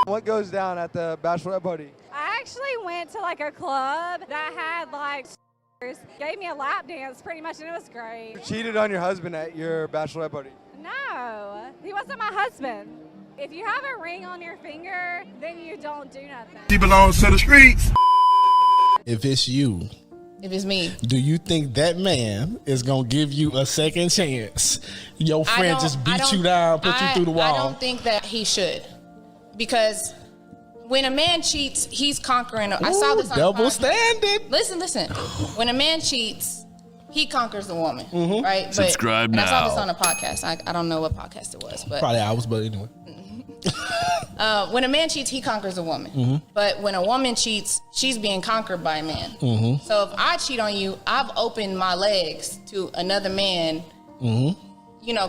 What goes down at the bachelorette party? I actually went to like a club that had like gave me a lap dance pretty much, and it was great. You cheated on your husband at your bachelorette party? No, he wasn't my husband. If you have a ring on your finger, then you don't do nothing. He belongs to the streets. If it's you, if it's me, do you think that man is gonna give you a second chance? Your friend just beat you down, put you through the wall. I don't think that he should, because when a man cheats, he's conquering. I saw this on double standard. Listen. When a man cheats, he conquers the woman, right? Subscribe now. I saw this on a podcast. I don't know what podcast it was, but probably ours, but anyway. When a man cheats, he conquers a woman. But when a woman cheats, she's being conquered by a man. So if I cheat on you, I've opened my legs to another man,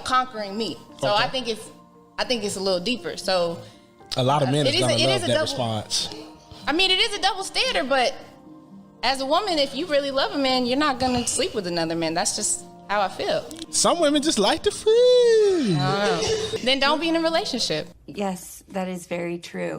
conquering me. So I think it's a little deeper. So a lot of men is gonna love that double response. I mean, it is a double standard, but as a woman, if you really love a man, you're not gonna sleep with another man. That's just how I feel. Some women just like to free. Then don't be in a relationship. Yes, that is very true.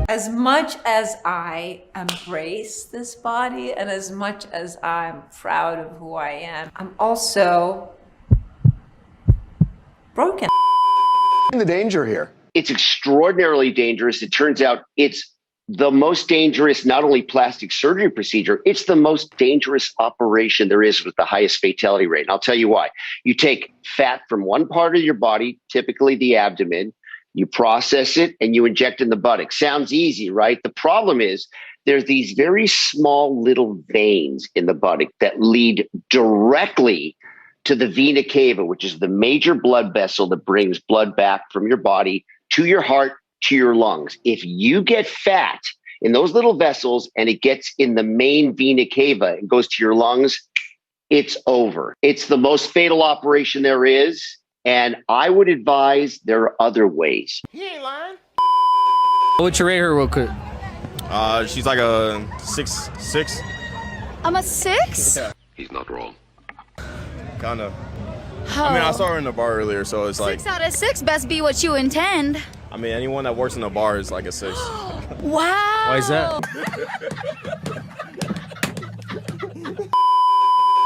As much as I embrace this body and as much as I'm proud of who I am, I'm also broken. The danger here. It's extraordinarily dangerous. It turns out it's the most dangerous, not only plastic surgery procedure, it's the most dangerous operation there is with the highest fatality rate. And I'll tell you why. You take fat from one part of your body, typically the abdomen, you process it and you inject in the buttocks. Sounds easy, right? The problem is there's these very small little veins in the buttock that lead directly to the vena cava, which is the major blood vessel that brings blood back from your body to your heart, to your lungs. If you get fat in those little vessels and it gets in the main vena cava and goes to your lungs, it's over. It's the most fatal operation there is. And I would advise there are other ways. He ain't lying. What's your rate her real quick? She's like a 6'6". I'm a 6? Yeah. He's not wrong. Kind of. Oh. I mean, I saw her in the bar earlier, so it's like 6 out of 6 best be what you intend. I mean, anyone that works in the bar is like a 6. Wow. Why is that?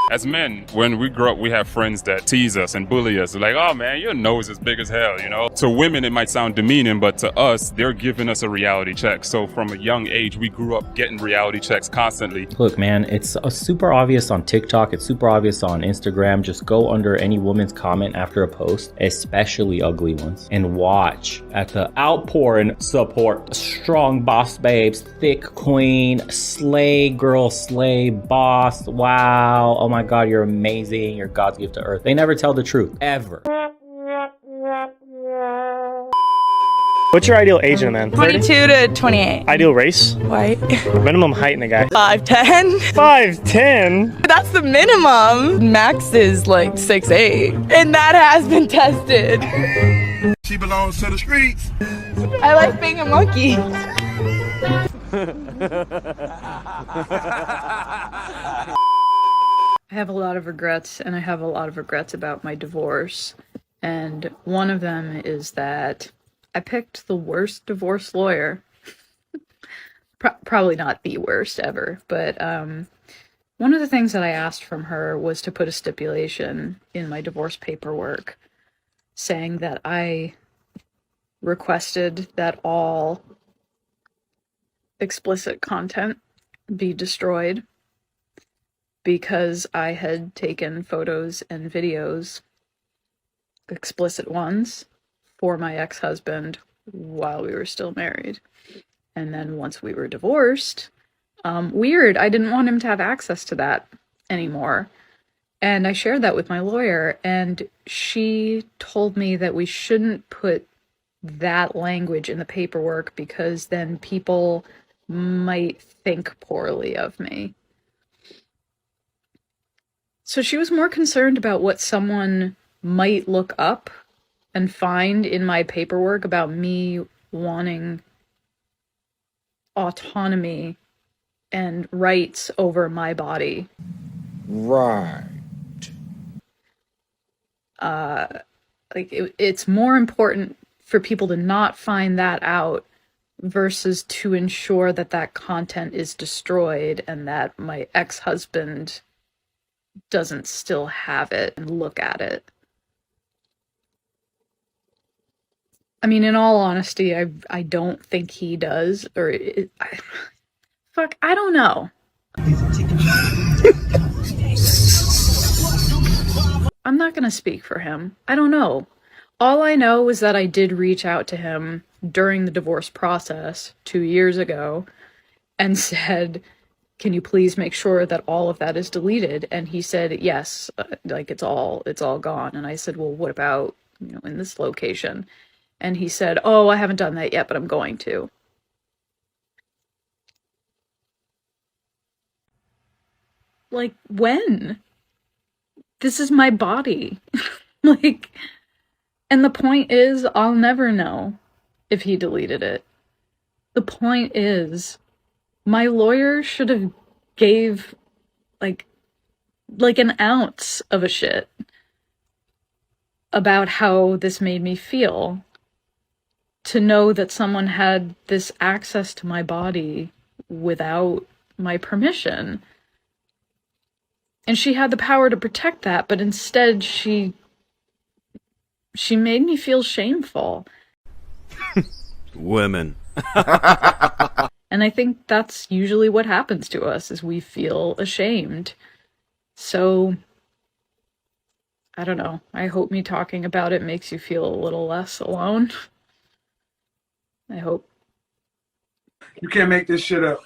As men, when we grow up, we have friends that tease us and bully us. They're like, oh man, your nose is big as hell, you know? To women, it might sound demeaning, but to us, they're giving us a reality check. So from a young age, we grew up getting reality checks constantly. Look, man, it's super obvious on TikTok. It's super obvious on Instagram. Just go under any woman's comment after a post, especially ugly ones, and watch at the outpouring support. Strong boss babes, thick queen, slay girl, slay boss. Wow. Oh my God, you're amazing. You're God's gift to earth. They never tell the truth, ever. What's your ideal age in a man? 22 to 28. Ideal race? White. Minimum height in a guy? 5'10". 5'10"? That's the minimum. Max is like 6'8". And that has been tested. She belongs to the streets. I like being a monkey. I have a lot of regrets, and I have a lot of regrets about my divorce. And one of them is that I picked the worst divorce lawyer. Probably not the worst ever, but one of the things that I asked from her was to put a stipulation in my divorce paperwork saying that I requested that all explicit content be destroyed because I had taken photos and videos, explicit ones, for my ex-husband while we were still married. And then once we were divorced, weird, I didn't want him to have access to that anymore. And I shared that with my lawyer, and she told me that we shouldn't put that language in the paperwork because then people might think poorly of me. So she was more concerned about what someone might look up and find in my paperwork about me wanting autonomy and rights over my body. Right. It's more important for people to not find that out versus to ensure that that content is destroyed and that my ex-husband doesn't still have it and look at it. I mean, in all honesty, I don't think he does, or I don't know. I'm not gonna speak for him. I don't know. All I know is that I did reach out to him during the divorce process 2 years ago and said, can you please make sure that all of that is deleted? And he said, yes, like it's all gone. And I said, well, what about, in this location? And he said, oh, I haven't done that yet, but I'm going to. Like, when? This is my body. And the point is, I'll never know if he deleted it. The point is, my lawyer should have gave, like an ounce of a shit about how this made me feel. To know that someone had this access to my body without my permission. And she had the power to protect that, but instead she made me feel shameful. Women. And I think that's usually what happens to us, is we feel ashamed. So, I don't know. I hope me talking about it makes you feel a little less alone. I hope. You can't make this shit up.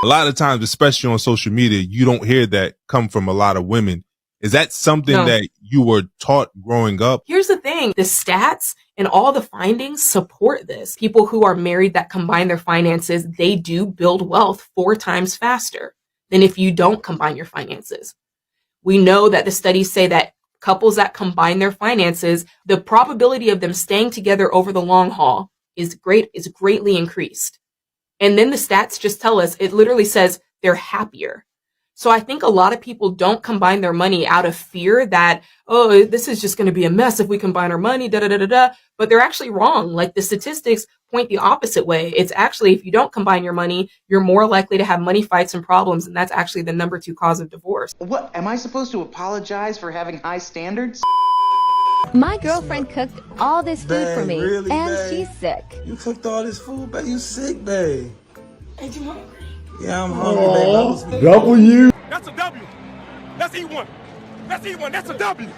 A lot of times, especially on social media, you don't hear that come from a lot of women. Is that something that you were taught growing up? Here's the thing. The stats and all the findings support this. People who are married that combine their finances, they do build wealth 4 times faster than if you don't combine your finances. We know that the studies say that couples that combine their finances, the probability of them staying together over the long haul is greatly increased. And then the stats just tell us, it literally says they're happier. So I think a lot of people don't combine their money out of fear that, oh, this is just going to be a mess if we combine our money, but they're actually wrong. Like, the statistics point the opposite way. It's actually, if you don't combine your money, you're more likely to have money fights and problems. And that's actually the number 2 cause of divorce. What, am I supposed to apologize for having high standards? My girlfriend cooked all this food for me, really, and babe? she's sick. You cooked all this food, babe? You sick, babe? Ain't you hungry? Yeah, I'm hungry, babe. W. That's a W. Let's eat one. Let's eat one. That's a W.